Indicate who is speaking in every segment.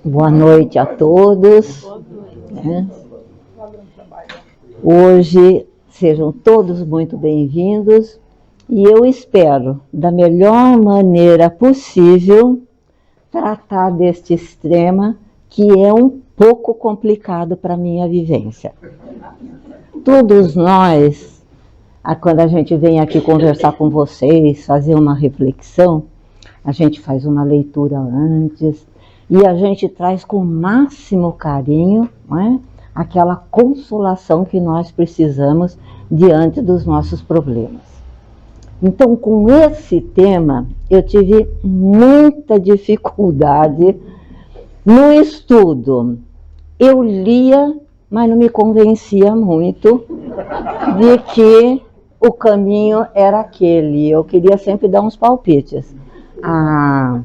Speaker 1: Boa noite a todos. Hoje sejam todos muito bem-vindos e eu espero, da melhor maneira possível, tratar deste tema que é um pouco complicado para a minha vivência. Todos nós, quando a gente vem aqui conversar com vocês, fazer uma reflexão, a gente faz uma leitura antes e a gente traz com o máximo carinho, não é? Aquela consolação que nós precisamos diante dos nossos problemas. Então, com esse tema, eu tive muita dificuldade no estudo. Eu lia, mas não me convencia muito de que o caminho era aquele. Eu queria sempre dar uns palpites. A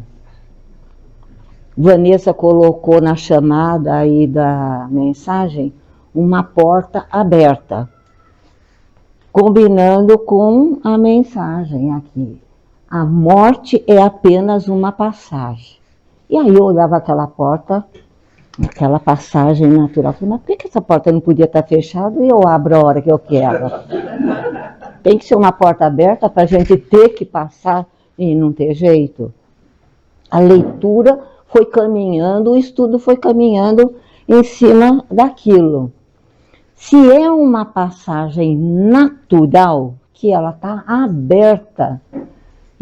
Speaker 1: Vanessa colocou na chamada aí da mensagem uma porta aberta, combinando com a mensagem aqui. A morte é apenas uma passagem. E aí eu olhava aquela porta, aquela passagem natural. Falei, mas por que essa porta não podia estar fechada e eu abro a hora que eu quero? Tem que ser uma porta aberta para a gente ter que passar e não ter jeito. A leitura foi caminhando, o estudo foi caminhando em cima daquilo. Se é uma passagem natural, que ela está aberta,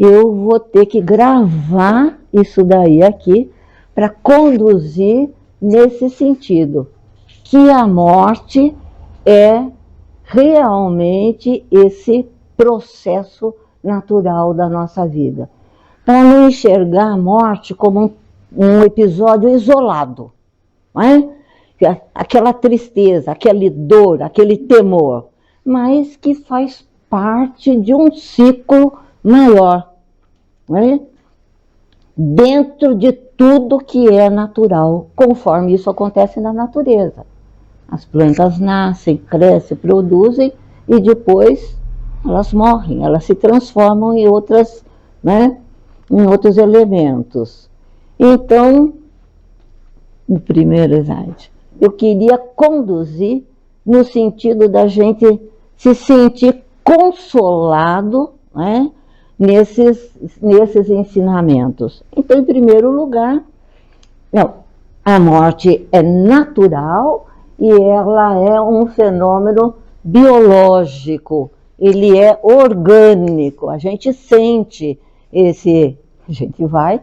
Speaker 1: eu vou ter que gravar isso daí aqui para conduzir nesse sentido, que a morte é realmente esse processo natural da nossa vida. Para não enxergar a morte como um episódio isolado, não é? Aquela tristeza, aquela dor, aquele temor, mas que faz parte de um ciclo maior, não é? Dentro de tudo que é natural, conforme isso acontece na natureza. As plantas nascem, crescem, produzem e depois elas morrem, elas se transformam em outras, né, em outros elementos. Então, o primeiro slide, eu queria conduzir no sentido da gente se sentir consolado, né, nesses ensinamentos. Então, em primeiro lugar, a morte é natural e ela é um fenômeno biológico, ele é orgânico, a gente sente esse, a gente vai,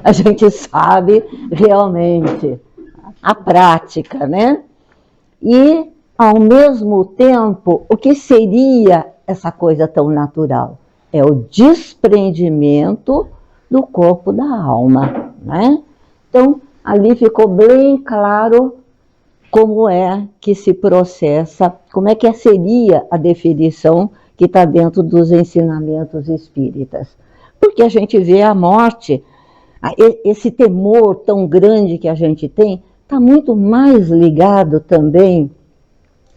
Speaker 1: a gente sabe realmente a prática, né? E, ao mesmo tempo, o que seria essa coisa tão natural? É o desprendimento do corpo da alma, né? Então, ali ficou bem claro como é que se processa, como é que seria a definição que está dentro dos ensinamentos espíritas. Porque a gente vê a morte, esse temor tão grande que a gente tem, está muito mais ligado também,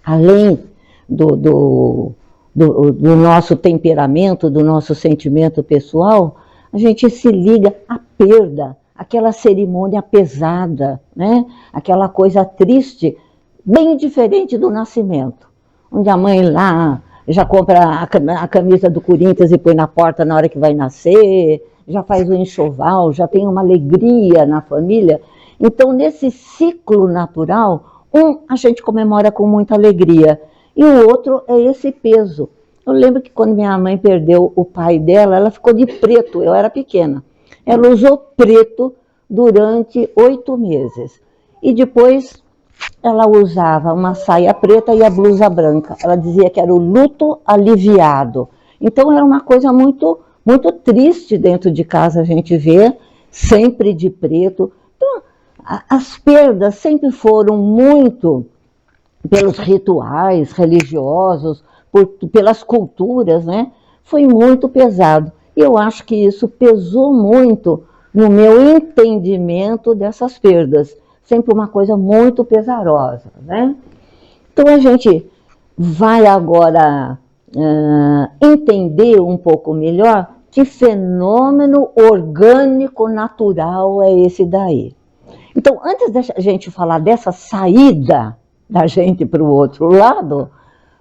Speaker 1: além do nosso temperamento, do nosso sentimento pessoal, a gente se liga à perda, aquela cerimônia pesada, né? Aquela coisa triste, bem diferente do nascimento, onde a mãe lá já compra a camisa do Corinthians e põe na porta na hora que vai nascer, já faz o enxoval, já tem uma alegria na família. Então, nesse ciclo natural, a gente comemora com muita alegria, e o outro é esse peso. Eu lembro que quando minha mãe perdeu o pai dela, ela ficou de preto, eu era pequena. Ela usou preto durante 8 meses. E depois ela usava uma saia preta e a blusa branca. Ela dizia que era o luto aliviado. Então era uma coisa muito, muito triste dentro de casa a gente ver, sempre de preto. Então, as perdas sempre foram muito pelos rituais religiosos, pelas culturas, né? Foi muito pesado. E eu acho que isso pesou muito no meu entendimento dessas perdas. Sempre uma coisa muito pesarosa, né? Então a gente vai agora entender um pouco melhor Que fenômeno orgânico natural é esse daí? Então, antes da gente falar dessa saída da gente para o outro lado,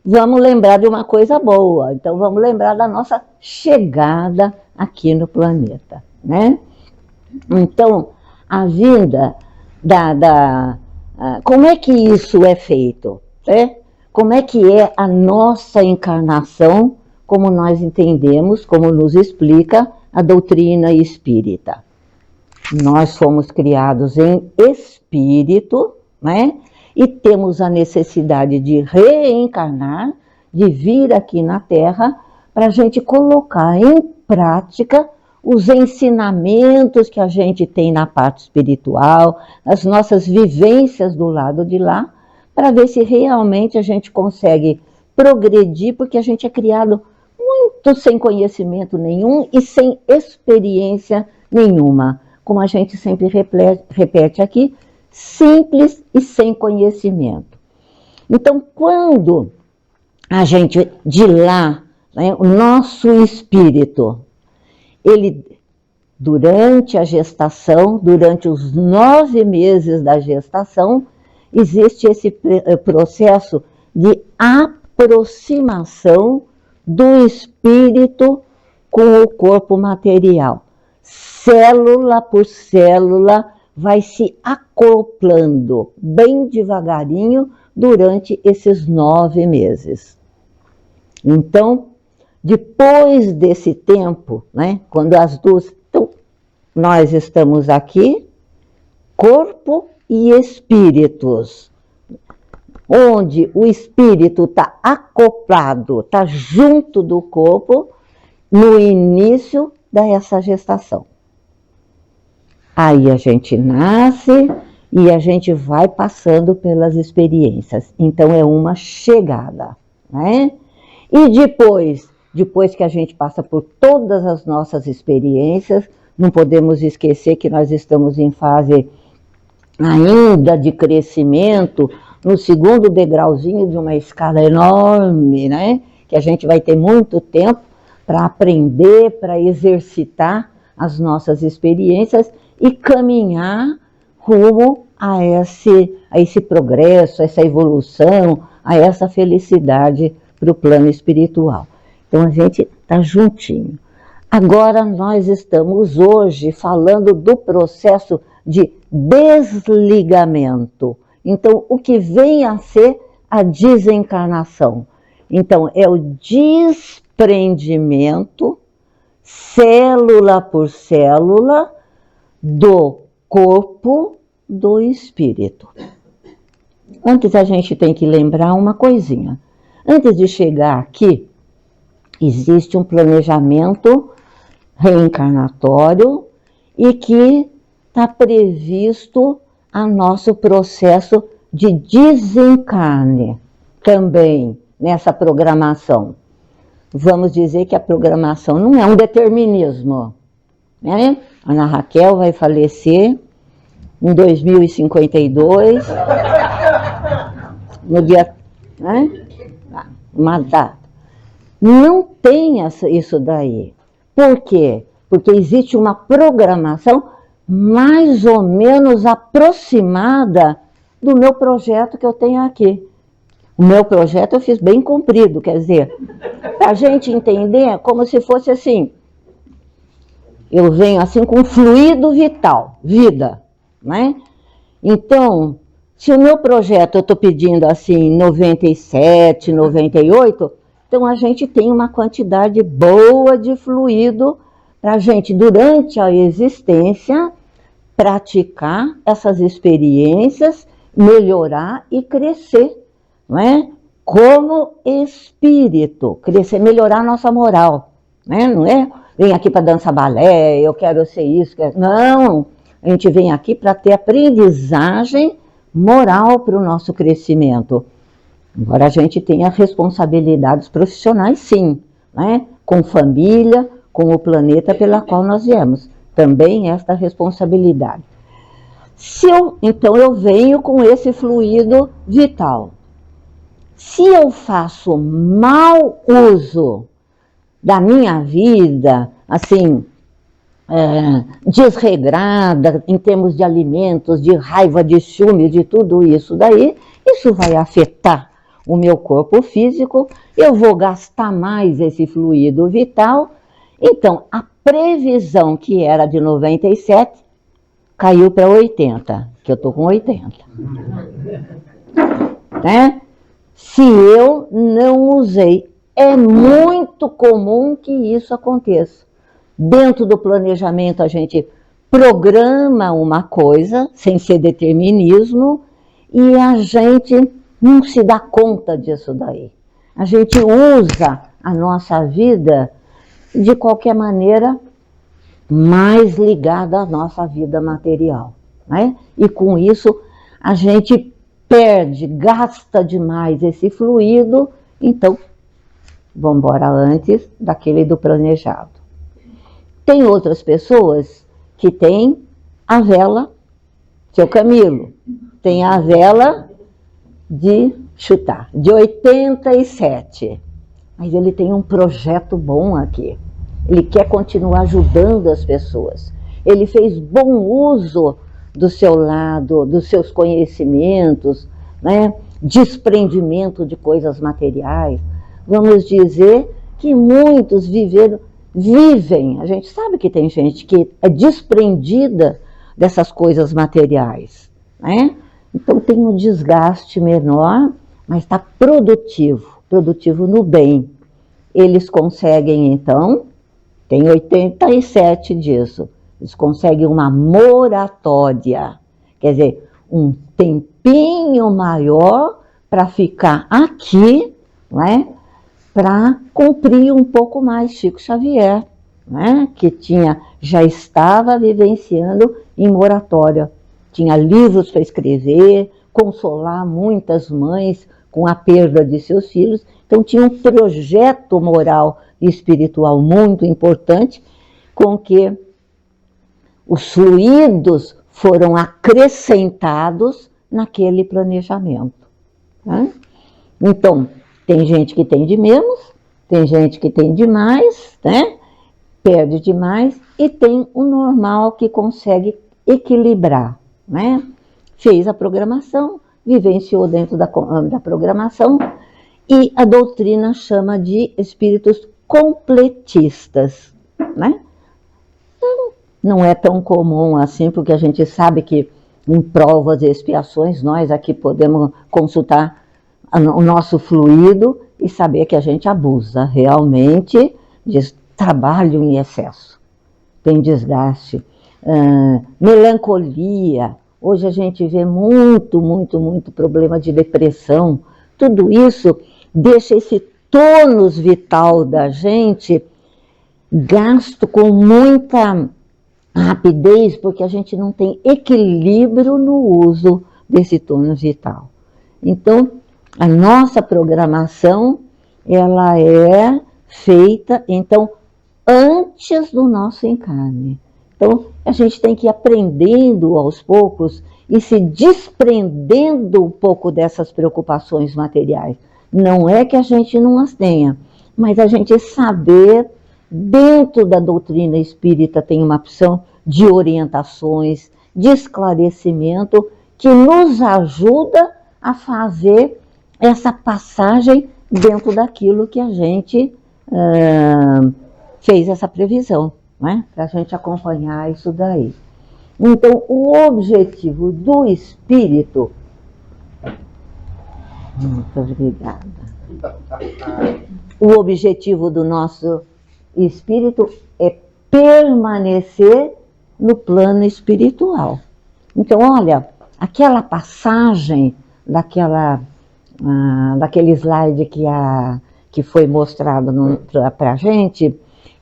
Speaker 1: vamos lembrar de uma coisa boa. Então, vamos lembrar da nossa chegada aqui no planeta, né? Então, a vinda como é que isso é feito? Né? Como é que é a nossa encarnação, como nós entendemos, como nos explica a doutrina espírita? Nós fomos criados em espírito, né? E temos a necessidade de reencarnar, de vir aqui na Terra, para a gente colocar em prática os ensinamentos que a gente tem na parte espiritual, as nossas vivências do lado de lá, para ver se realmente a gente consegue progredir, porque a gente é criado muito sem conhecimento nenhum e sem experiência nenhuma. Como a gente sempre repete aqui, simples e sem conhecimento. Então, quando a gente, de lá, né, o nosso espírito, ele, durante a gestação, durante os 9 meses da gestação, existe esse processo de aproximação do espírito com o corpo material. Célula por célula vai se acoplando bem devagarinho durante esses 9 meses. Então, depois desse tempo, né, quando as duas... Então, nós estamos aqui, corpo e espíritos, onde o espírito está acoplado, está junto do corpo, no início dessa gestação. Aí a gente nasce e a gente vai passando pelas experiências. Então é uma chegada, né? E depois que a gente passa por todas as nossas experiências, não podemos esquecer que nós estamos em fase ainda de crescimento, no segundo degrauzinho de uma escala enorme, né? Que a gente vai ter muito tempo para aprender, para exercitar as nossas experiências e caminhar rumo a esse progresso, a essa evolução, a essa felicidade para o plano espiritual. Então a gente está juntinho. Agora nós estamos hoje falando do processo de desligamento. Então o que vem a ser a desencarnação? Então é o desprendimento, célula por célula, do corpo do espírito. Antes a gente tem que lembrar uma coisinha. Antes de chegar aqui, existe um planejamento reencarnatório e que está previsto a nosso processo de desencarne também nessa programação. Vamos dizer que a programação não é um determinismo, né? Ana Raquel vai falecer em 2052, no dia, né? Uma data. Não tem isso daí. Por quê? Porque existe uma programação mais ou menos aproximada do meu projeto que eu tenho aqui. O meu projeto eu fiz bem comprido, quer dizer, para a gente entender, é como se fosse assim, eu venho assim com fluido vital, vida, né? Então, se o meu projeto eu estou pedindo assim 97, 98, então a gente tem uma quantidade boa de fluido para a gente, durante a existência, praticar essas experiências, melhorar e crescer, não é? Como espírito, crescer, melhorar a nossa moral, né? Não é? Vem aqui para dançar balé, eu quero ser isso, não, a gente vem aqui para ter aprendizagem moral para o nosso crescimento. Agora a gente tem as responsabilidades profissionais, sim, né? Com família, com o planeta pela qual nós viemos, também esta responsabilidade. Então eu venho com esse fluido vital. Se eu faço mau uso da minha vida, assim, desregrada em termos de alimentos, de raiva, de ciúme, de tudo isso daí, isso vai afetar o meu corpo físico, eu vou gastar mais esse fluido vital. Então, a previsão que era de 97 caiu para 80, que eu estou com 80. Né? Se eu não usei, é muito comum que isso aconteça. Dentro do planejamento a gente programa uma coisa, sem ser determinismo, e a gente não se dá conta disso daí. A gente usa a nossa vida de qualquer maneira mais ligada à nossa vida material, né? E com isso a gente perde, gasta demais esse fluido, então vamos embora antes daquele do planejado. Tem outras pessoas que têm a vela, seu Camilo, tem a vela de chutar, de 87. Mas ele tem um projeto bom aqui. Ele quer continuar ajudando as pessoas. Ele fez bom uso do seu lado, dos seus conhecimentos, né? Desprendimento de coisas materiais. Vamos dizer que muitos vivem, a gente sabe que tem gente que é desprendida dessas coisas materiais, né? Então tem um desgaste menor, mas está produtivo no bem. Eles conseguem, então, tem 87 disso, eles conseguem uma moratória, quer dizer, um tempinho maior para ficar aqui, né? Para cumprir um pouco mais Chico Xavier, né? Que já estava vivenciando em moratória. Tinha livros para escrever, consolar muitas mães com a perda de seus filhos. Então tinha um projeto moral e espiritual muito importante, com que os fluidos foram acrescentados naquele planejamento, né? Então, tem gente que tem de menos, tem gente que tem de mais, né? Perde demais, e tem o normal que consegue equilibrar, né? Fez a programação, vivenciou dentro da programação, e a doutrina chama de espíritos completistas, né? Então, não é tão comum assim, porque a gente sabe que em provas e expiações nós aqui podemos consultar o nosso fluido e saber que a gente abusa realmente de trabalho em excesso. Tem desgaste, melancolia. Hoje a gente vê muito problema de depressão. Tudo isso deixa esse tônus vital da gente gasto com muita rapidez, porque a gente não tem equilíbrio no uso desse tônus vital. Então, a nossa programação, ela é feita, então, antes do nosso encarne. Então, a gente tem que ir aprendendo aos poucos e se desprendendo um pouco dessas preocupações materiais. Não é que a gente não as tenha, mas a gente saber, dentro da doutrina espírita tem uma opção de orientações, de esclarecimento, que nos ajuda a fazer essa passagem dentro daquilo que a gente fez essa previsão, né? Para a gente acompanhar isso daí. Então, o objetivo do espírito... Muito obrigada. O objetivo do nosso espírito é permanecer no plano espiritual. Então, olha, aquela passagem daquele slide que foi mostrado para a gente,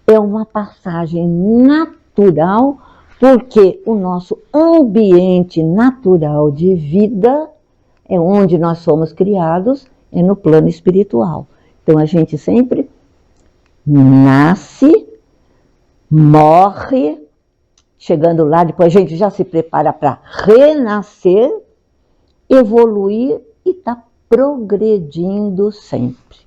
Speaker 1: é uma passagem natural, porque o nosso ambiente natural de vida é onde nós somos criados, é no plano espiritual. Então a gente sempre nasce, morre, chegando lá, depois a gente já se prepara para renascer, evoluir e está progredindo sempre.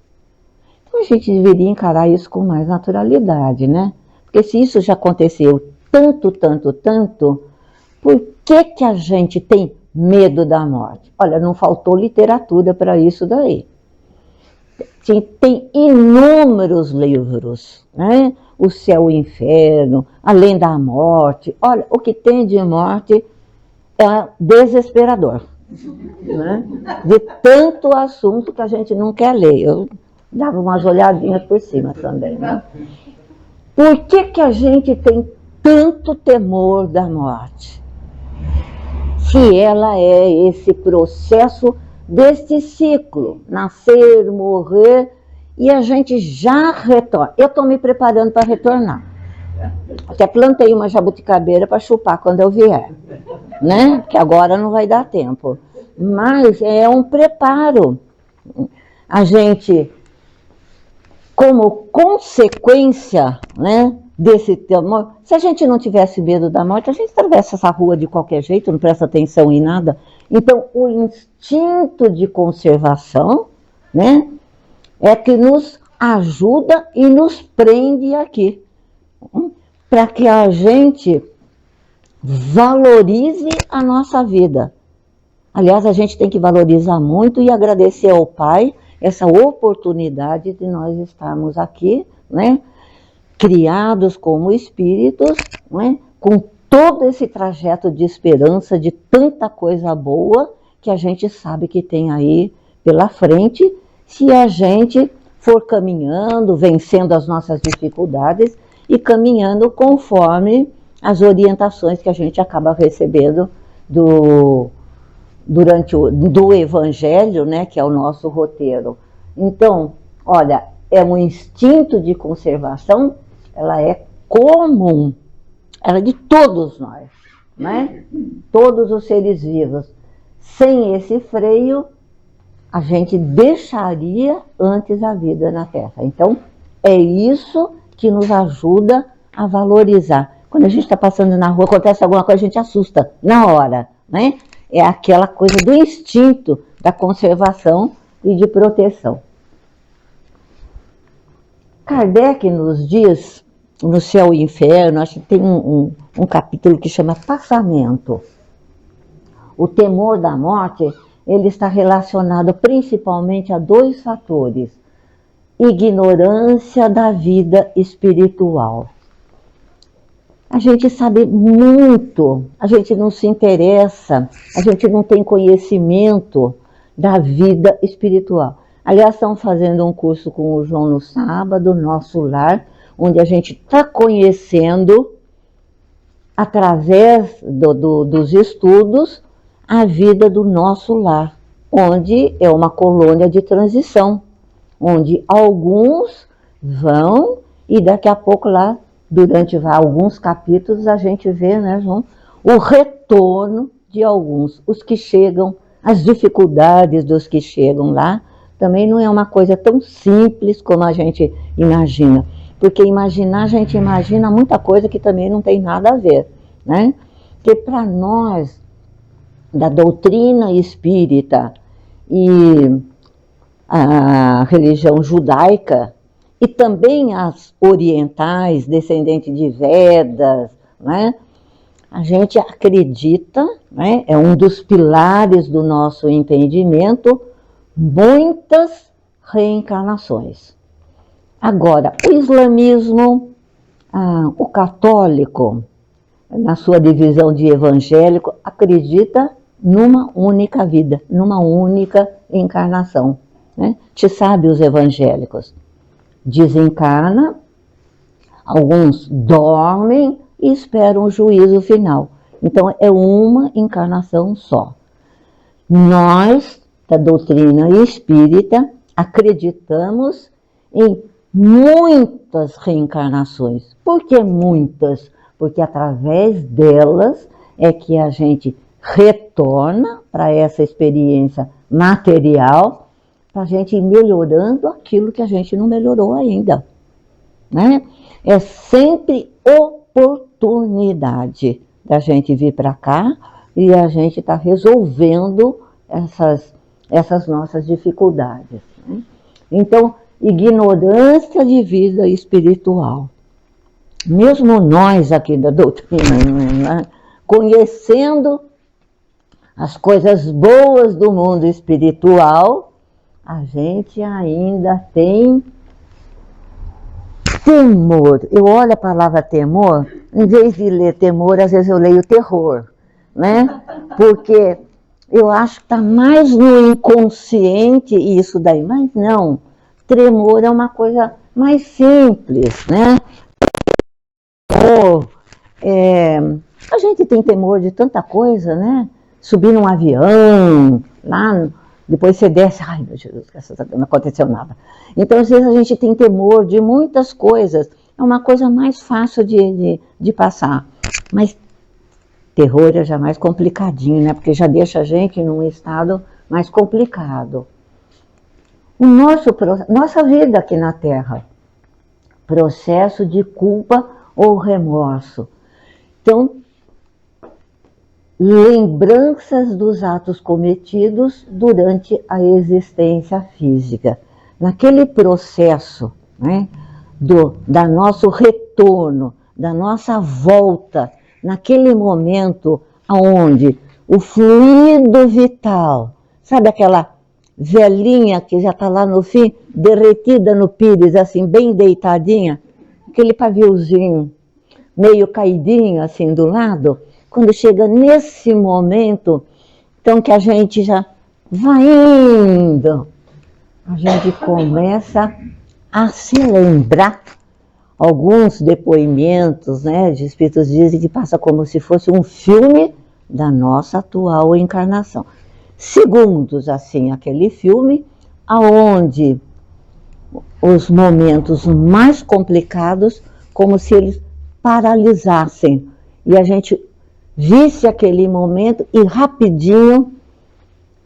Speaker 1: Então a gente deveria encarar isso com mais naturalidade, né? Porque se isso já aconteceu tanto, tanto, tanto, por que que a gente tem medo da morte? Olha, não faltou literatura para isso daí. Tem inúmeros livros, né? O Céu e o Inferno, Além da Morte. Olha, o que tem de morte é desesperador, né? De tanto assunto que a gente não quer ler. Eu dava umas olhadinhas por cima também, né? Por que que a gente tem tanto temor da morte? Se ela é esse processo deste ciclo, nascer, morrer, e a gente já retorna. Eu estou me preparando para retornar. Até plantei uma jabuticabeira para chupar quando eu vier, né? Que agora não vai dar tempo. Mas é um preparo. A gente, como consequência, né, desse temor, se a gente não tivesse medo da morte, a gente atravessa essa rua de qualquer jeito, não presta atenção em nada. Então, o instinto de conservação, né, é que nos ajuda e nos prende aqui, para que a gente valorize a nossa vida. Aliás, a gente tem que valorizar muito e agradecer ao Pai essa oportunidade de nós estarmos aqui, né, criados como espíritos, né, com todo esse trajeto de esperança, de tanta coisa boa que a gente sabe que tem aí pela frente, se a gente for caminhando, vencendo as nossas dificuldades e caminhando conforme as orientações que a gente acaba recebendo do Evangelho, né, que é o nosso roteiro. Então, olha, é um instinto de conservação, ela é comum, ela é de todos nós, né? Todos os seres vivos. Sem esse freio, a gente deixaria antes a vida na Terra. Então, é isso que nos ajuda a valorizar. Quando a gente está passando na rua, acontece alguma coisa, a gente assusta na hora, né? É aquela coisa do instinto da conservação e de proteção. Kardec nos diz, no Céu e Inferno, acho que tem um capítulo que chama Passamento. O temor da morte, ele está relacionado principalmente a dois fatores: ignorância da vida espiritual. A gente sabe muito, a gente não se interessa, a gente não tem conhecimento da vida espiritual. Aliás, estamos fazendo um curso com o João no sábado, Nosso Lar, onde a gente está conhecendo, através dos estudos, a vida do nosso lar, onde é uma colônia de transição, onde alguns vão e daqui a pouco lá, durante alguns capítulos, a gente vê, né, João, o retorno de alguns, os que chegam, as dificuldades dos que chegam lá. Também não é uma coisa tão simples como a gente imagina, porque imaginar, a gente imagina muita coisa que também não tem nada a ver, né? Porque para nós, da doutrina espírita e a religião judaica, e também as orientais, descendentes de Vedas, né? A gente acredita, né? É um dos pilares do nosso entendimento, muitas reencarnações. Agora, o islamismo, o católico, na sua divisão de evangélico, acredita numa única vida, numa única encarnação, né? Te sabe os evangélicos? Desencarna, alguns dormem e esperam o juízo final. Então, é uma encarnação só. Nós, da doutrina espírita, acreditamos em muitas reencarnações. Por que muitas? Porque através delas é que a gente retorna para essa experiência material, para a gente ir melhorando aquilo que a gente não melhorou ainda, né? É sempre oportunidade da gente vir para cá e a gente está resolvendo essas nossas dificuldades, né? Então, ignorância de vida espiritual. mesmo nós aqui da doutrina, né, conhecendo as coisas boas do mundo espiritual, a gente ainda tem temor. Eu olho a palavra temor, em vez de ler temor, às vezes eu leio terror, né? Porque eu acho que está mais no inconsciente isso daí, mas não. Tremor é uma coisa mais simples, né? A gente tem temor de tanta coisa, né? Subir num avião, lá, depois você desce, ai meu Jesus, não aconteceu nada. Então, às vezes a gente tem temor de muitas coisas, é uma coisa mais fácil de passar. Mas terror é já mais complicadinho, né? Porque já deixa a gente num estado mais complicado. Nossa vida aqui na Terra, processo de culpa ou remorso. Então, lembranças dos atos cometidos durante a existência física. Naquele processo, né, da nosso retorno, da nossa volta, naquele momento onde o fluido vital, sabe aquela velhinha que já está lá no fim, derretida no pires, assim, bem deitadinha, aquele paviozinho meio caidinho assim do lado, quando chega nesse momento, então que a gente já vai indo, a gente começa a se lembrar. Alguns depoimentos, né, de espíritos dizem que passa como se fosse um filme da nossa atual encarnação. Segundos, assim, aquele filme, aonde os momentos mais complicados, como se eles paralisassem, e a gente visse aquele momento e rapidinho,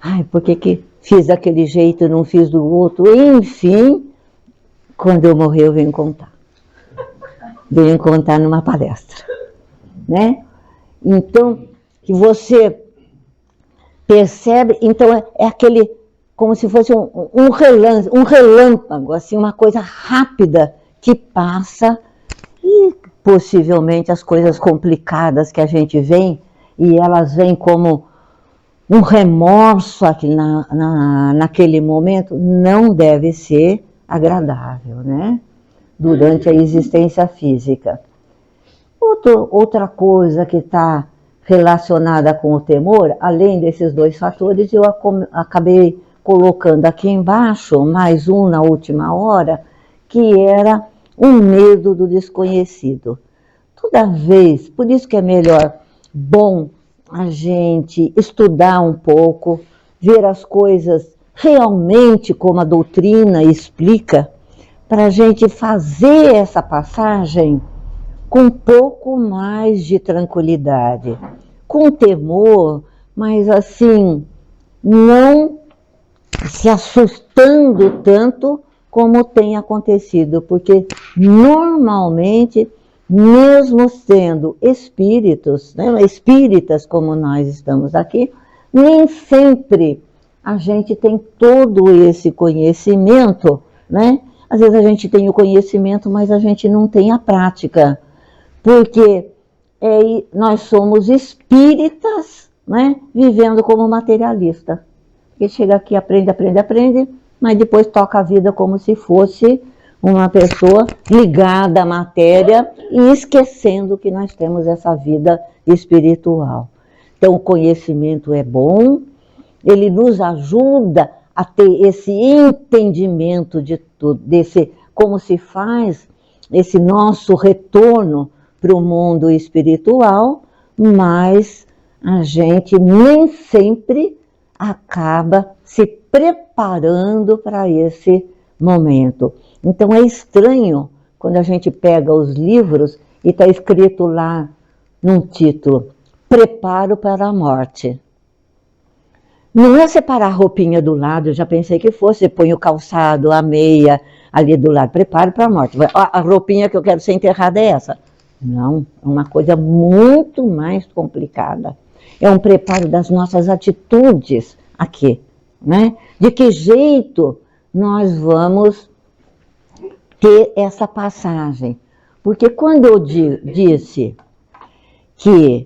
Speaker 1: ai, por que fiz daquele jeito e não fiz do outro? Enfim, quando eu morrer eu venho contar. Venho contar numa palestra, né? Então, que você percebe, então é aquele, como se fosse um relâmpago, assim, uma coisa rápida que passa, e possivelmente as coisas complicadas que a gente vê, e elas vêm como um remorso aqui naquele momento, não deve ser agradável, né? Durante a existência física. Outra coisa que está relacionada com o temor, além desses dois fatores, eu acabei colocando aqui embaixo, mais um na última hora, que era o medo do desconhecido. Toda vez, por isso que é bom a gente estudar um pouco, ver as coisas realmente como a doutrina explica, para a gente fazer essa passagem com um pouco mais de tranquilidade, com temor, mas assim, não se assustando tanto como tem acontecido, porque normalmente, mesmo sendo espíritos, né, espíritas como nós estamos aqui, nem sempre a gente tem todo esse conhecimento, né? Às vezes a gente tem o conhecimento, mas a gente não tem a prática, porque nós somos espíritas, né, vivendo como materialista. Porque chega aqui, aprende, mas depois toca a vida como se fosse uma pessoa ligada à matéria e esquecendo que nós temos essa vida espiritual. Então o conhecimento é bom, ele nos ajuda a ter esse entendimento de tudo, como se faz esse nosso retorno para o mundo espiritual, mas a gente nem sempre acaba se preparando para esse momento. Então é estranho quando a gente pega os livros e está escrito lá num título, Preparo para a Morte. Não é separar a roupinha do lado, eu já pensei que fosse, você põe o calçado, a meia ali do lado, preparo para a morte. A roupinha que eu quero ser enterrada é essa. Não, é uma coisa muito mais complicada. É um preparo das nossas atitudes aqui, né? De que jeito nós vamos ter essa passagem? Porque quando eu disse que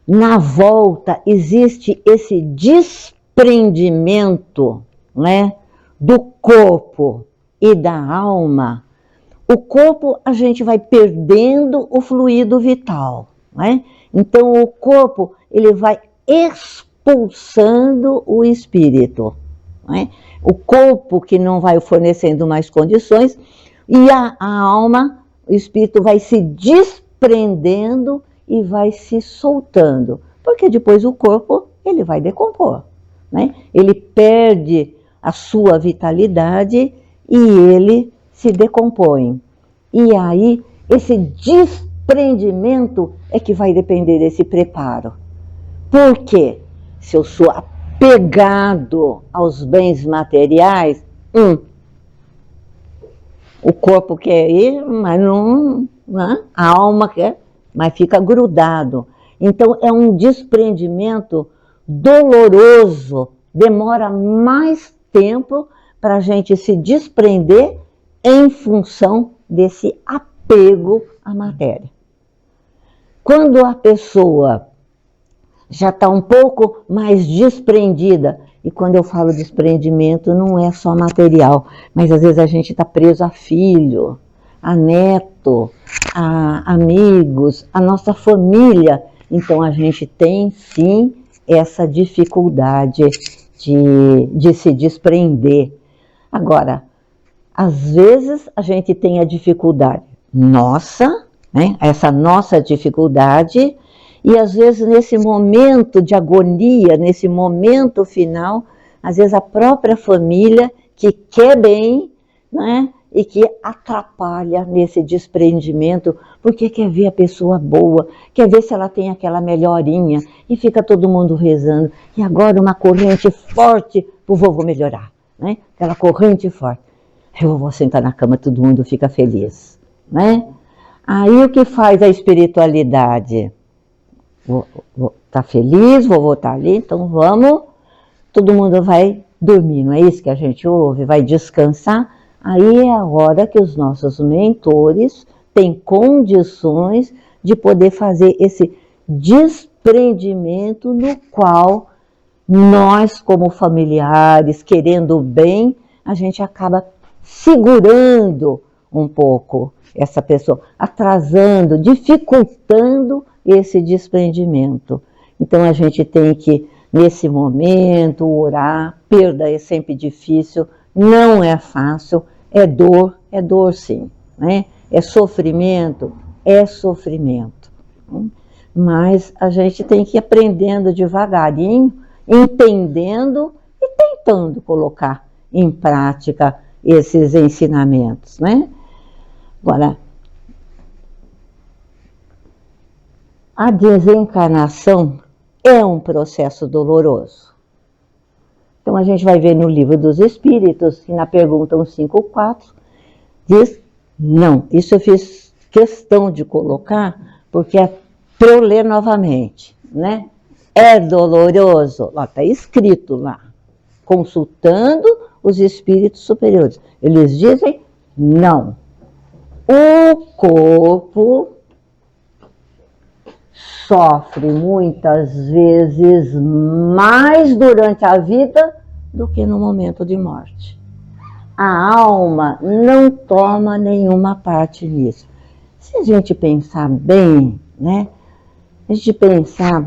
Speaker 1: na volta existe esse desprendimento, né, do corpo e da alma, o corpo a gente vai perdendo o fluido vital, né? Então o corpo ele vai expulsando o espírito, né? O corpo que não vai fornecendo mais condições e a alma, o espírito vai se desprendendo e vai se soltando, porque depois o corpo ele vai decompor, né? Ele perde a sua vitalidade e ele se decompõe. E aí esse desprendimento é que vai depender desse preparo. Por quê? Se eu sou apegado aos bens materiais, o corpo quer ir, mas não, a alma quer, mas fica grudado. Então é um desprendimento doloroso, demora mais tempo para a gente se desprender em função desse apego à matéria. Quando a pessoa já está um pouco mais desprendida, e quando eu falo desprendimento não é só material, mas às vezes a gente está preso a filho, a neto, a amigos, a nossa família. Então a gente tem sim essa dificuldade de se desprender. Agora, às vezes a gente tem a dificuldade nossa, né? Essa nossa dificuldade, e às vezes nesse momento de agonia, nesse momento final, às vezes a própria família que quer bem, né? E que atrapalha nesse desprendimento, porque quer ver a pessoa boa, quer ver se ela tem aquela melhorinha, e fica todo mundo rezando. E agora uma corrente forte para o vovô melhorar, né? Aquela corrente forte. Aí o vovô senta na cama, todo mundo fica feliz, né? Aí o que faz a espiritualidade? Tá feliz, vovô tá ali, então vamos, todo mundo vai dormir, não é isso que a gente ouve? Vai descansar. Aí é a hora que os nossos mentores têm condições de poder fazer esse desprendimento no qual nós, como familiares, querendo o bem, a gente acaba segurando um pouco essa pessoa, atrasando, dificultando esse desprendimento. Então a gente tem que, nesse momento, orar. Perda é sempre difícil, não é fácil, é dor sim, né? É sofrimento, mas a gente tem que ir aprendendo devagarinho, entendendo e tentando colocar em prática esses ensinamentos, né? Agora, a desencarnação é um processo doloroso. Então a gente vai ver no Livro dos Espíritos, que na pergunta 154, diz, não, isso eu fiz questão de colocar, porque é para eu ler novamente, né? É doloroso, está escrito lá, consultando os espíritos superiores. Eles dizem, não. O corpo sofre muitas vezes mais durante a vida do que no momento de morte. A alma não toma nenhuma parte nisso. Se a gente pensar bem, né? A gente pensar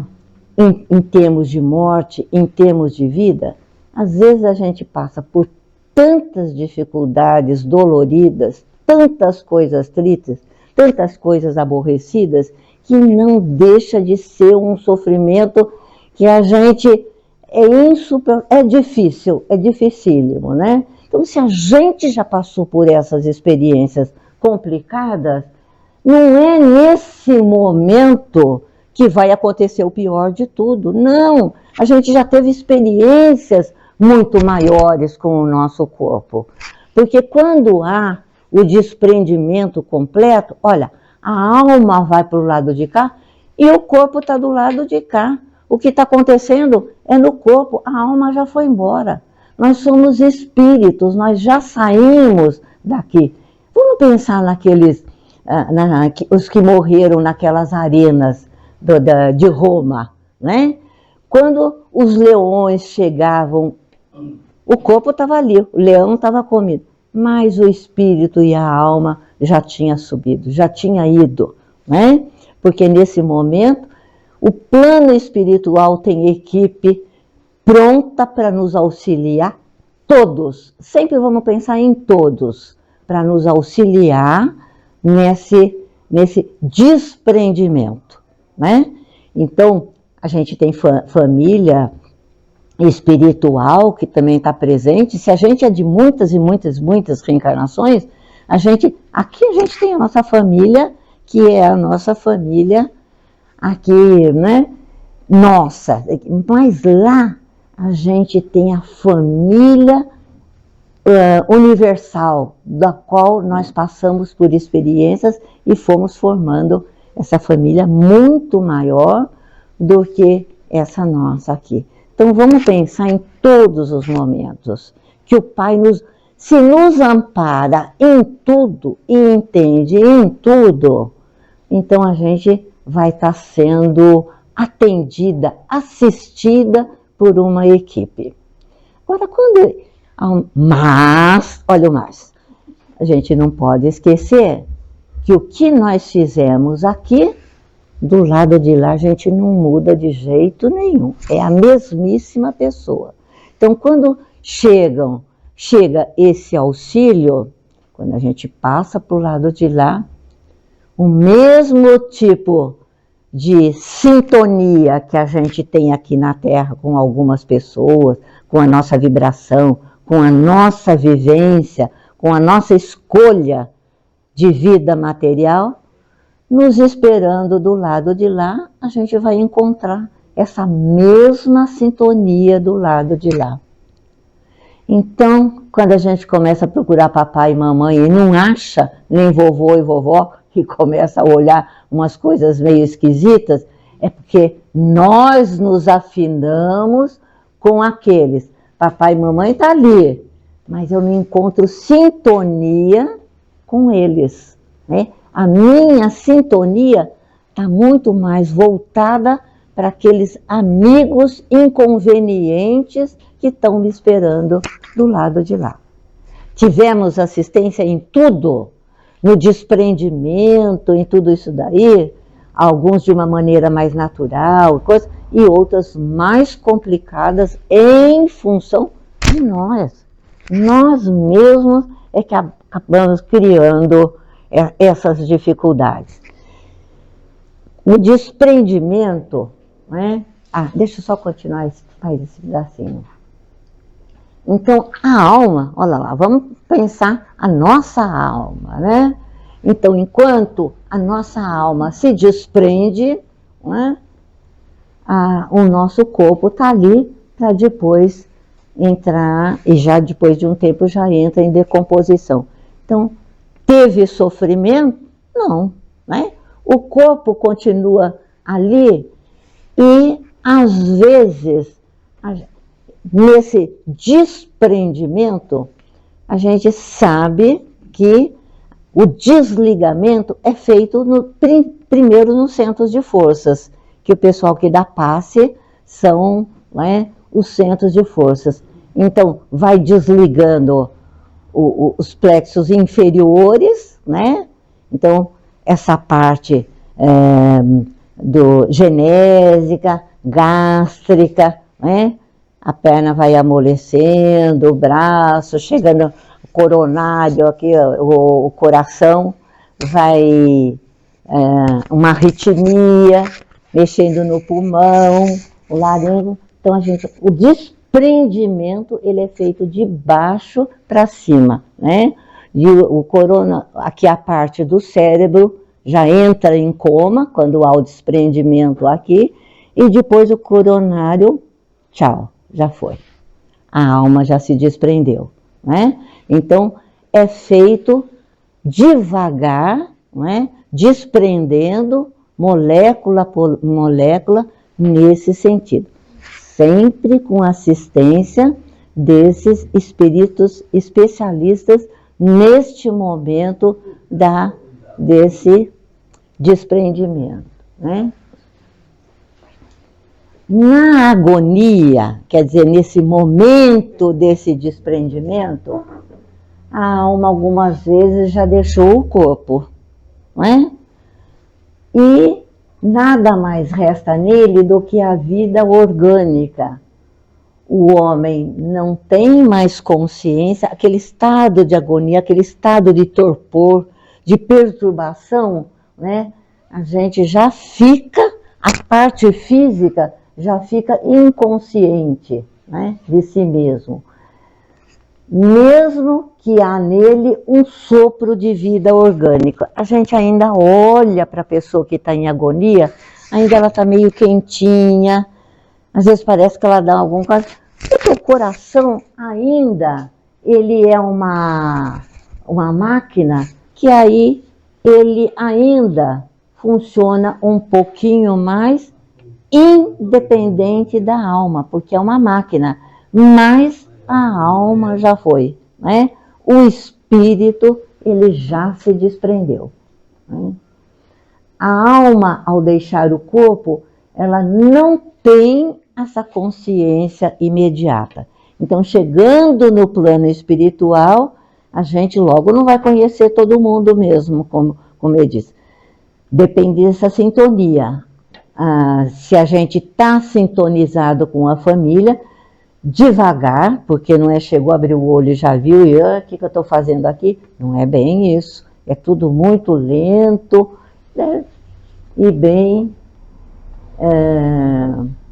Speaker 1: em termos de morte, em termos de vida, às vezes a gente passa por tantas dificuldades doloridas, tantas coisas tristes, tantas coisas aborrecidas, que não deixa de ser um sofrimento que a gente é difícil, é dificílimo, né? Então, se a gente já passou por essas experiências complicadas, não é nesse momento que vai acontecer o pior de tudo. Não, a gente já teve experiências muito maiores com o nosso corpo. Porque quando há o desprendimento completo, olha, a alma vai para o lado de cá e o corpo está do lado de cá. O que está acontecendo é no corpo, a alma já foi embora. Nós somos espíritos, nós já saímos daqui. Vamos pensar os que morreram naquelas arenas de Roma, né? Quando os leões chegavam, o corpo estava ali, o leão estava comido, mas o espírito e a alma já tinha subido, já tinha ido, né? Porque nesse momento o plano espiritual tem equipe pronta para nos auxiliar, todos, sempre vamos pensar em todos, para nos auxiliar nesse desprendimento, né? Então, a gente tem família espiritual que também está presente. Se a gente é de muitas e muitas, muitas reencarnações, aqui a gente tem a nossa família, que é a nossa família aqui, né? Nossa, mas lá a gente tem a família universal, da qual nós passamos por experiências e fomos formando essa família muito maior do que essa nossa aqui. Então vamos pensar em todos os momentos que o Pai se nos ampara em tudo e entende em tudo, então a gente vai estar sendo atendida, assistida por uma equipe. Agora, olha o mais, a gente não pode esquecer que o que nós fizemos aqui, do lado de lá a gente não muda de jeito nenhum, é a mesmíssima pessoa. Então, quando chega esse auxílio, quando a gente passa para o lado de lá, o mesmo tipo de sintonia que a gente tem aqui na Terra com algumas pessoas, com a nossa vibração, com a nossa vivência, com a nossa escolha de vida material, nos esperando do lado de lá, a gente vai encontrar essa mesma sintonia do lado de lá. Então, quando a gente começa a procurar papai e mamãe e não acha nem vovô e vovó, e começa a olhar umas coisas meio esquisitas, é porque nós nos afinamos com aqueles. Papai e mamãe estão ali, mas eu não encontro sintonia com eles, né? A minha sintonia está muito mais voltada para aqueles amigos inconvenientes que estão me esperando do lado de lá. Tivemos assistência em tudo, no desprendimento, em tudo isso daí, alguns de uma maneira mais natural, e outras mais complicadas em função de nós. Nós mesmos é que acabamos criando essas dificuldades. O desprendimento, né? Deixa eu só continuar esse pedacinho. Então, a alma, olha lá, vamos pensar a nossa alma, né? Então, enquanto a nossa alma se desprende, né, o nosso corpo está ali para depois entrar, e já depois de um tempo já entra em decomposição. Então, teve sofrimento? Não, né? O corpo continua ali e, às vezes, nesse desprendimento, a gente sabe que o desligamento é feito primeiro nos centros de forças, que o pessoal que dá passe são, né, os centros de forças. Então, vai desligando os plexos inferiores, né? Então, essa parte genésica, gástrica, né? A perna vai amolecendo, o braço, chegando o coronário aqui, o coração, vai uma arritmia, mexendo no pulmão, o laringe. Então, o desprendimento, ele é feito de baixo para cima, né? E aqui a parte do cérebro já entra em coma, quando há o desprendimento aqui, e depois o coronário, tchau, já foi. A alma já se desprendeu, né? Então, é feito devagar, né? Desprendendo molécula por molécula nesse sentido. Sempre com assistência desses espíritos especialistas neste momento da desse desprendimento, né? Na agonia, quer dizer, nesse momento desse desprendimento, a alma algumas vezes já deixou o corpo, não é? E nada mais resta nele do que a vida orgânica. O homem não tem mais consciência, aquele estado de agonia, aquele estado de torpor, de perturbação, né? A gente já fica, a parte física já fica inconsciente, né, de si mesmo. Mesmo que há nele um sopro de vida orgânica. A gente ainda olha para a pessoa que está em agonia, ainda ela está meio quentinha, às vezes parece que ela dá algum caso. Porque o coração ainda, ele é uma máquina que aí ele ainda funciona um pouquinho mais independente da alma, porque é uma máquina, mas a alma já foi, né? O espírito, ele já se desprendeu, né? A alma, ao deixar o corpo, ela não tem essa consciência imediata. Então, chegando no plano espiritual, a gente logo não vai conhecer todo mundo mesmo, como eu disse. Depende dessa sintonia. Se a gente está sintonizado com a família, devagar, porque não é chegou, abriu o olho e já viu, e o que eu estou fazendo aqui? Não é bem isso. É tudo muito lento, né? E bem,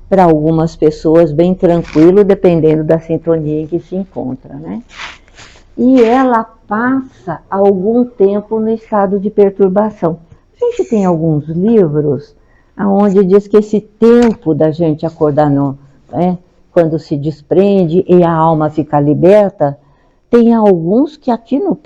Speaker 1: para algumas pessoas, bem tranquilo, dependendo da sintonia em que se encontra, né? E ela passa algum tempo no estado de perturbação. A gente tem alguns livros onde diz que esse tempo da gente acordar, quando se desprende e a alma fica liberta, tem alguns que aqui no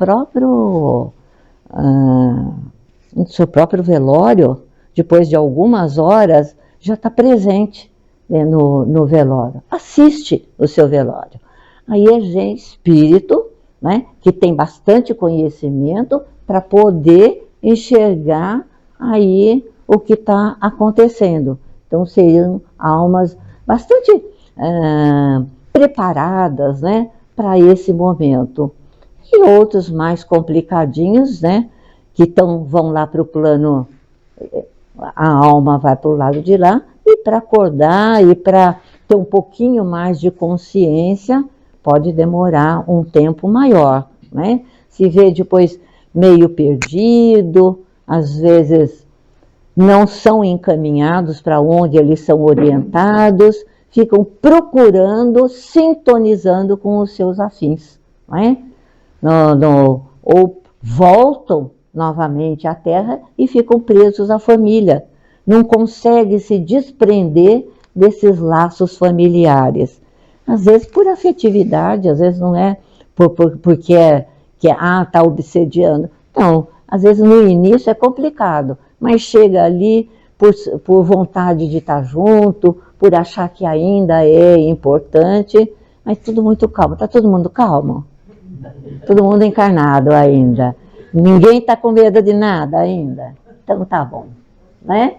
Speaker 1: seu próprio velório, depois de algumas horas, já está presente, né, no velório. Assiste o seu velório. Aí é gente, espírito, né, que tem bastante conhecimento para poder enxergar aí o que está acontecendo. Então, seriam almas bastante preparadas, né, para esse momento. E outros mais complicadinhos, né, que vão lá para o plano, a alma vai para o lado de lá, e para acordar e para ter um pouquinho mais de consciência, pode demorar um tempo maior, né? Se vê depois meio perdido, às vezes não são encaminhados para onde eles são orientados, ficam procurando, sintonizando com os seus afins, né? Ou voltam novamente à Terra e ficam presos à família. Não conseguem se desprender desses laços familiares. Às vezes por afetividade, às vezes não é porque está obsediando. Não, às vezes no início é complicado, mas chega ali por vontade de estar junto, por achar que ainda é importante, mas tudo muito calmo. Está todo mundo calmo? Todo mundo encarnado ainda. Ninguém está com medo de nada ainda. Então tá bom, né?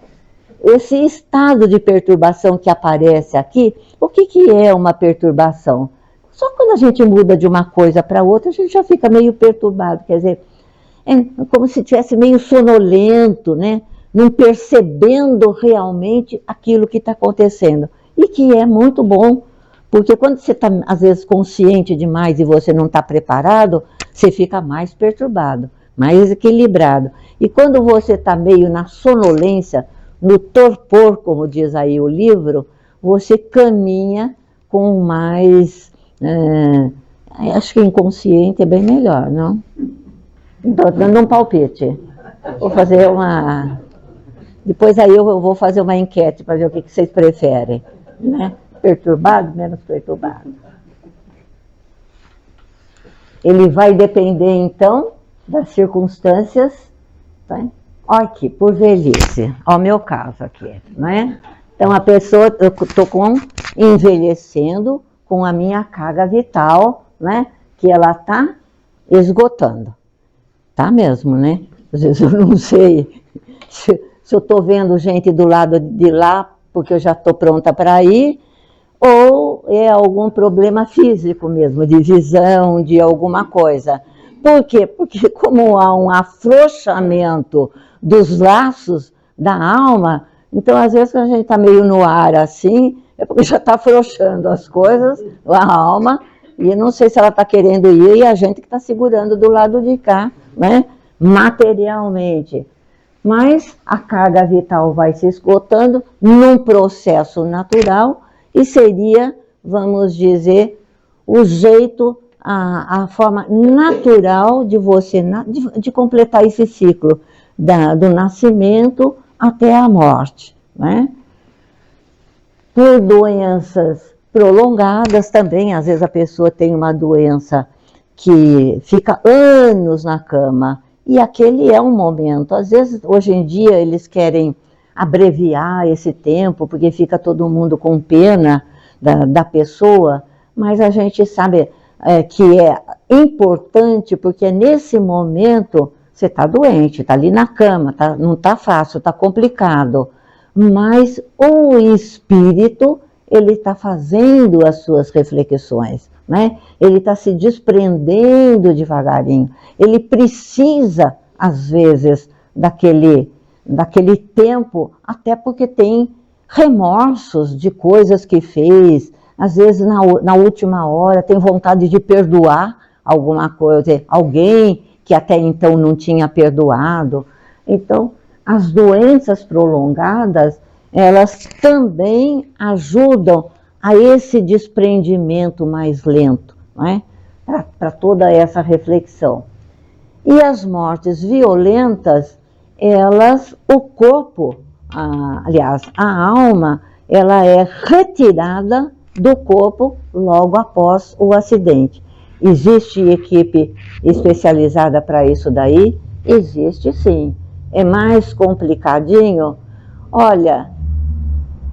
Speaker 1: Esse estado de perturbação que aparece aqui, o que é uma perturbação? Só quando a gente muda de uma coisa para outra, a gente já fica meio perturbado, quer dizer, é como se estivesse meio sonolento, né? Não percebendo realmente aquilo que está acontecendo. E que é muito bom, porque quando você está, às vezes, consciente demais e você não está preparado, você fica mais perturbado, mais equilibrado. E quando você está meio na sonolência, no torpor, como diz aí o livro, você caminha com mais... acho que inconsciente é bem melhor, não? Estou dando um palpite. Vou fazer uma... Depois aí eu vou fazer uma enquete para ver o que vocês preferem, né? Perturbado, menos perturbado. Ele vai depender, então, das circunstâncias, tá? Olha aqui, por velhice, ó, o meu caso aqui, né? Então a pessoa, eu estou envelhecendo com a minha carga vital, né? Que ela está esgotando, tá mesmo, né? Às vezes eu não sei se eu estou vendo gente do lado de lá porque eu já estou pronta para ir, ou é algum problema físico mesmo, de visão, de alguma coisa. Por quê? Porque como há um afrouxamento dos laços da alma, então às vezes quando a gente está meio no ar assim, é porque já está afrouxando as coisas, a alma, e não sei se ela está querendo ir, e a gente que está segurando do lado de cá, né? Materialmente. Mas a carga vital vai se esgotando num processo natural e seria, vamos dizer, o jeito, a forma natural de você de completar esse ciclo do nascimento até a morte, né? Por doenças prolongadas também, às vezes a pessoa tem uma doença que fica anos na cama, e aquele é um momento. Às vezes, hoje em dia, eles querem abreviar esse tempo, porque fica todo mundo com pena da pessoa, mas a gente sabe que é importante, porque nesse momento você está doente, está ali na cama, não está fácil, está complicado, mas o espírito, ele está fazendo as suas reflexões, né? Ele está se desprendendo devagarinho. Ele precisa, às vezes, daquele tempo, até porque tem remorsos de coisas que fez. Às vezes, na última hora, tem vontade de perdoar alguma coisa, alguém que até então não tinha perdoado. Então, as doenças prolongadas, elas também ajudam a esse desprendimento mais lento, não é? Para toda essa reflexão. E as mortes violentas, o corpo, aliás, a alma, ela é retirada do corpo logo após o acidente. Existe equipe especializada para isso daí? Existe sim. É mais complicadinho? Olha,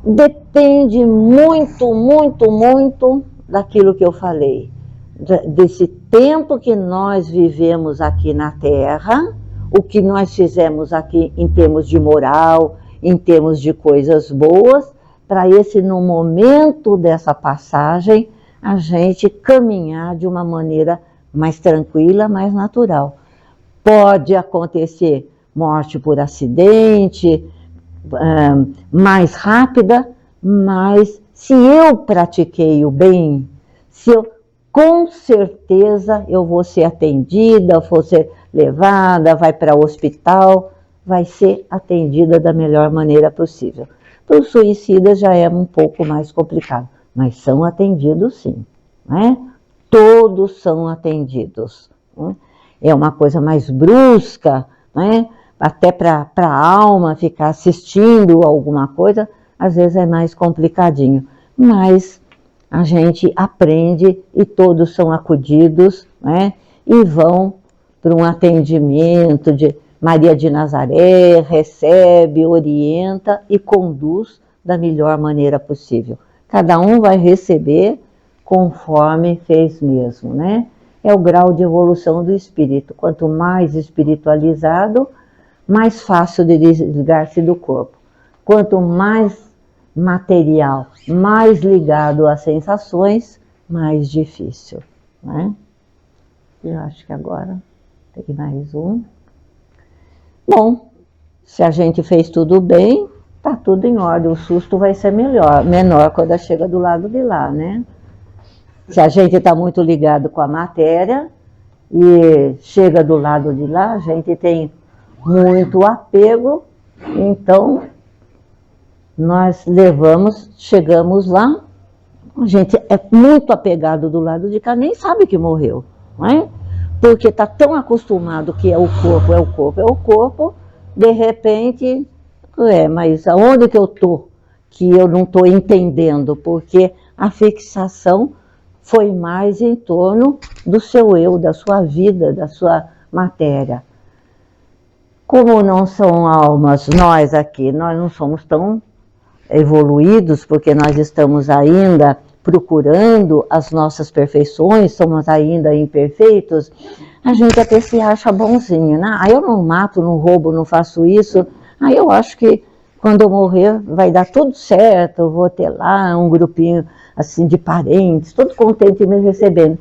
Speaker 1: depende muito, muito, muito daquilo que eu falei. Desse tempo que nós vivemos aqui na Terra, o que nós fizemos aqui em termos de moral, em termos de coisas boas, para no momento dessa passagem, a gente caminhar de uma maneira mais tranquila, mais natural. Pode acontecer morte por acidente, mais rápida, mas se eu pratiquei o bem, com certeza eu vou ser atendida, vou ser levada, vai para o hospital, vai ser atendida da melhor maneira possível. Para os suicidas já é um pouco mais complicado, mas são atendidos sim, né? Todos são atendidos. Né? É uma coisa mais brusca, né? Até para a alma ficar assistindo alguma coisa, às vezes é mais complicadinho, mas a gente aprende e todos são acudidos, né? E vão para um atendimento de Maria de Nazaré, recebe, orienta e conduz da melhor maneira possível. Cada um vai receber conforme fez mesmo, né? É o grau de evolução do espírito. Quanto mais espiritualizado, mais fácil de desligar-se do corpo. Quanto mais material, mais ligado às sensações, mais difícil, né? Eu acho que agora tem mais um. Bom, se a gente fez tudo bem, tá tudo em ordem. O susto vai ser menor quando chega do lado de lá, né? Se a gente está muito ligado com a matéria e chega do lado de lá, a gente tem muito apego, então nós chegamos lá, a gente é muito apegado do lado de cá, nem sabe que morreu, não é? Porque está tão acostumado que é o corpo, é o corpo, é o corpo, de repente, mas aonde que eu estou? Que eu não estou entendendo, porque a fixação foi mais em torno do seu eu, da sua vida, da sua matéria. Como não são almas, nós aqui, nós não somos tão evoluídos, porque nós estamos ainda procurando as nossas perfeições, somos ainda imperfeitos, a gente até se acha bonzinho, né? Eu não mato, não roubo, não faço isso. Eu acho que quando eu morrer vai dar tudo certo, eu vou ter lá um grupinho assim de parentes, todo contente me recebendo.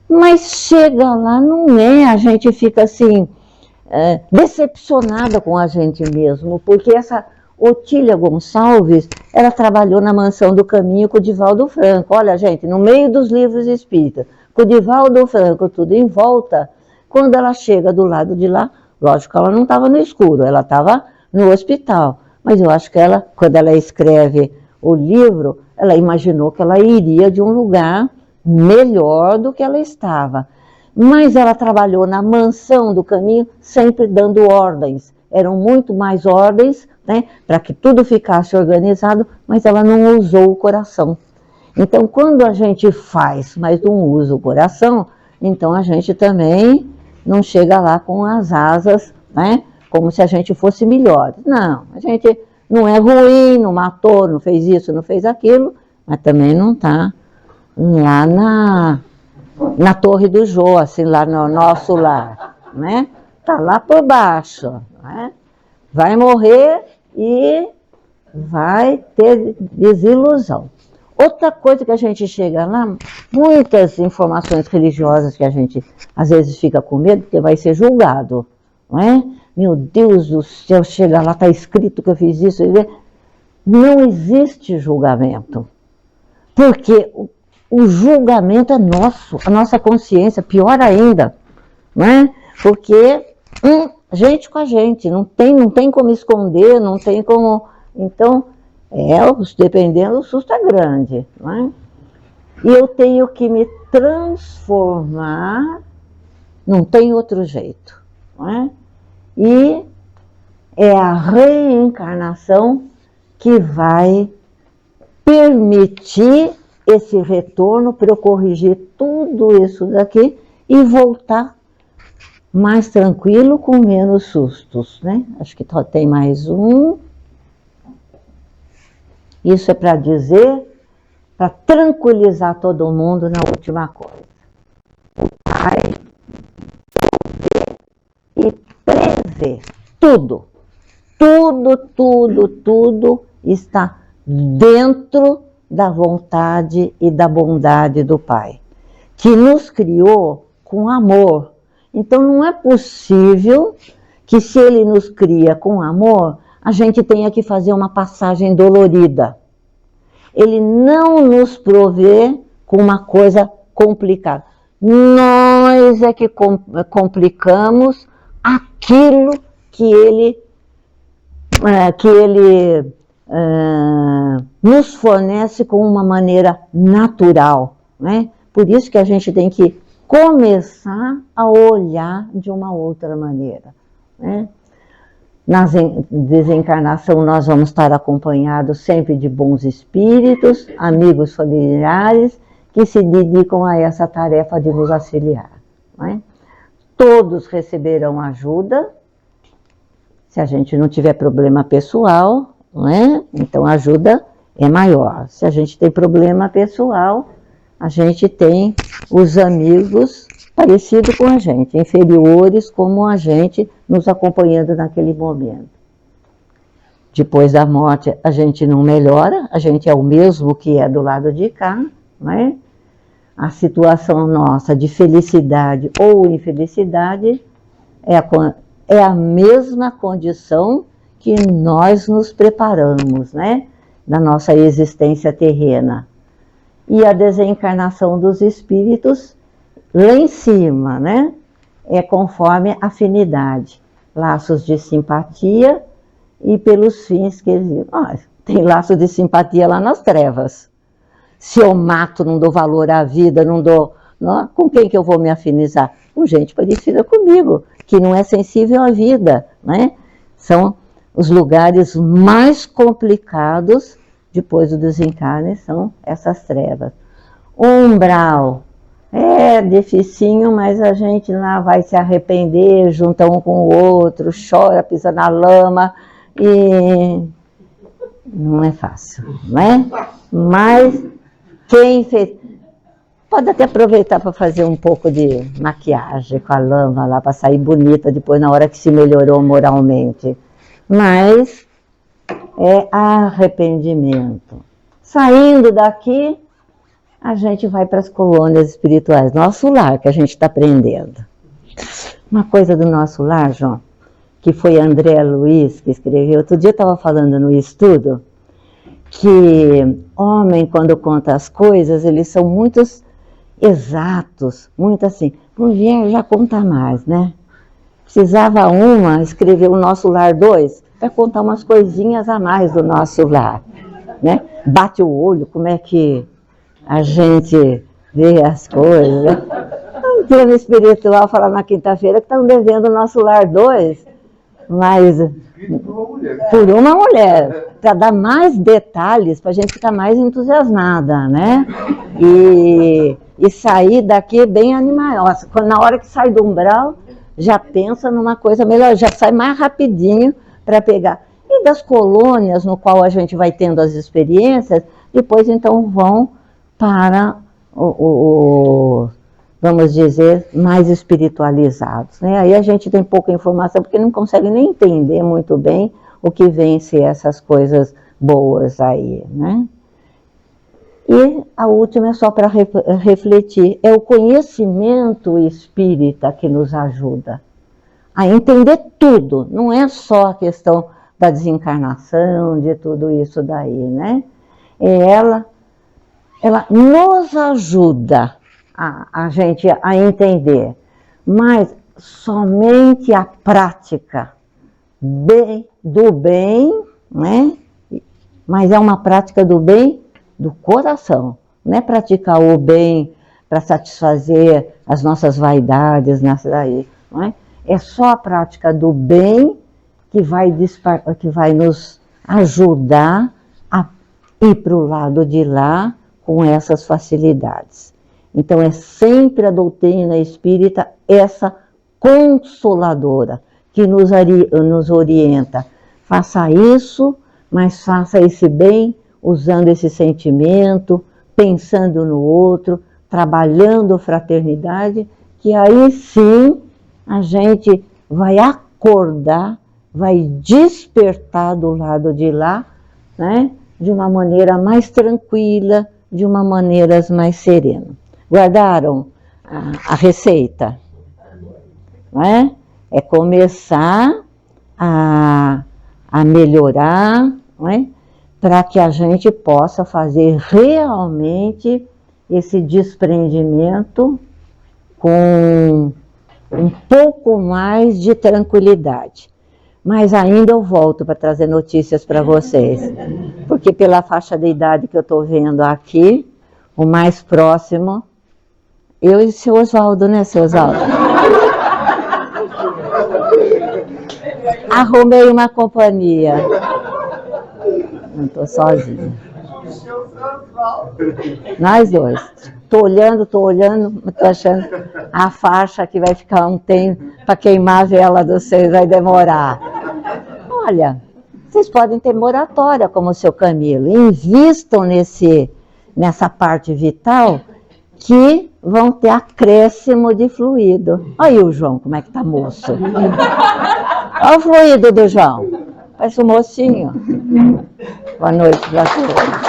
Speaker 1: Mas chega lá, não é, a gente fica assim, decepcionada com a gente mesmo, porque essa Otília Gonçalves, ela trabalhou na Mansão do Caminho com o Divaldo Franco. Olha, gente, no meio dos livros espíritas, com o Divaldo Franco, tudo em volta, quando ela chega do lado de lá, lógico que ela não estava no escuro, ela estava no hospital. Mas eu acho que ela, quando ela escreve o livro, ela imaginou que ela iria de um lugar melhor do que ela estava. Mas ela trabalhou na Mansão do Caminho, sempre dando ordens. Eram muito mais ordens, né, para que tudo ficasse organizado, mas ela não usou o coração. Então, quando a gente faz, mas não usa o coração, então a gente também não chega lá com as asas, né, como se a gente fosse melhor. Não, a gente não é ruim, não matou, não fez isso, não fez aquilo, mas também não está lá na Torre do Jô, assim, lá no nosso lar, né? Está lá por baixo, né? Vai morrer e vai ter desilusão. Outra coisa que a gente chega lá, muitas informações religiosas que a gente às vezes fica com medo, porque vai ser julgado, não é? Meu Deus do céu, chega lá, está escrito que eu fiz isso. Não existe julgamento, porque o julgamento é nosso, a nossa consciência, pior ainda, não é? Porque gente com a gente, não tem como esconder, não tem como. Então, dependendo, o susto é grande, não é? E eu tenho que me transformar, não tem outro jeito, não é? E é a reencarnação que vai permitir esse retorno para eu corrigir tudo isso daqui e voltar mais tranquilo, com menos sustos, né? Acho que tem mais um. Isso é para dizer, para tranquilizar todo mundo na última coisa. O Pai e prever tudo. Tudo está dentro da vontade e da bondade do Pai, que nos criou com amor. Então não é possível que, se Ele nos cria com amor, a gente tenha que fazer uma passagem dolorida. Ele não nos provê com uma coisa complicada. Nós é que complicamos aquilo que Ele nos fornece com uma maneira natural, né? Por isso que a gente tem que começar a olhar de uma outra maneira, né? Na desencarnação nós vamos estar acompanhados sempre de bons espíritos, amigos familiares, que se dedicam a essa tarefa de nos auxiliar, né? Todos receberão ajuda. Se a gente não tiver problema pessoal, não é? Então a ajuda é maior. Se a gente tem problema pessoal, a gente tem os amigos parecidos com a gente, inferiores como a gente, nos acompanhando naquele momento. Depois da morte, a gente não melhora, a gente é o mesmo que é do lado de cá, não é? A situação nossa de felicidade ou infelicidade é a mesma condição que nós nos preparamos, né? Na nossa existência terrena. E a desencarnação dos espíritos, lá em cima, né? É conforme afinidade, laços de simpatia e pelos fins que eles... tem laço de simpatia lá nas trevas. Se eu mato, não dou valor à vida, não dou... Não, com quem que eu vou me afinizar? Com gente parecida comigo, que não é sensível à vida, né? São os lugares mais complicados depois do desencarne, são essas trevas. O umbral é dificinho, mas a gente lá vai se arrepender, junta um com o outro, chora, pisa na lama e não é fácil, não é? Mas Quem fez... Pode até aproveitar para fazer um pouco de maquiagem com a lama lá, para sair bonita depois na hora que se melhorou moralmente. Mas é arrependimento. Saindo daqui, a gente vai para as colônias espirituais, nosso lar, que a gente está aprendendo. Uma coisa do nosso lar, João, que foi André Luiz que escreveu, outro dia eu estava falando no estudo, que homem, quando conta as coisas, eles são muito exatos, muito assim. Mulher já conta mais, né? Precisava escrever o Nosso Lar 2, para contar umas coisinhas a mais do nosso lar, né? Bate o olho, como é que a gente vê as coisas, né? O plano espiritual fala na quinta-feira que estão devendo o Nosso Lar 2, mas por uma mulher, para dar mais detalhes, para a gente ficar mais entusiasmada, né? E sair daqui bem animada. Na hora que sai do umbral, já pensa numa coisa melhor, já sai mais rapidinho para pegar. E das colônias no qual a gente vai tendo as experiências, depois então vão para vamos dizer, mais espiritualizados, né? Aí a gente tem pouca informação, porque não consegue nem entender muito bem o que vem ser essas coisas boas aí, né? E a última é só para refletir, é o conhecimento espírita que nos ajuda a entender tudo, não é só a questão da desencarnação, de tudo isso daí, né? Ela nos ajuda a gente a entender, mas somente a prática do bem, né? Mas é uma prática do bem do coração, não é praticar o bem para satisfazer as nossas vaidades, não é? É só a prática do bem que vai nos ajudar a ir para o lado de lá com essas facilidades. Então é sempre a doutrina espírita, essa consoladora, que nos orienta. Faça isso, mas faça esse bem, usando esse sentimento, pensando no outro, trabalhando fraternidade, que aí sim a gente vai acordar, vai despertar do lado de lá, né? De uma maneira mais tranquila, de uma maneira mais serena. Guardaram a receita? Não é? É começar a melhorar, não é? Para que a gente possa fazer realmente esse desprendimento com um pouco mais de tranquilidade. Mas ainda eu volto para trazer notícias para vocês, porque pela faixa de idade que eu estou vendo aqui, o mais próximo, eu e o seu Oswaldo, né, seu Oswaldo? Arrumei uma companhia. Não estou sozinha. Nós dois. Estou olhando, estou achando a faixa que vai ficar um tempo para queimar a vela de vocês, vai demorar. Olha, vocês podem ter moratória como o seu Camilo. Invistam nessa parte vital que vão ter acréscimo de fluido. Olha aí o João, como é que tá moço. Olha o fluido do João. Parece um mocinho. Boa noite para todos.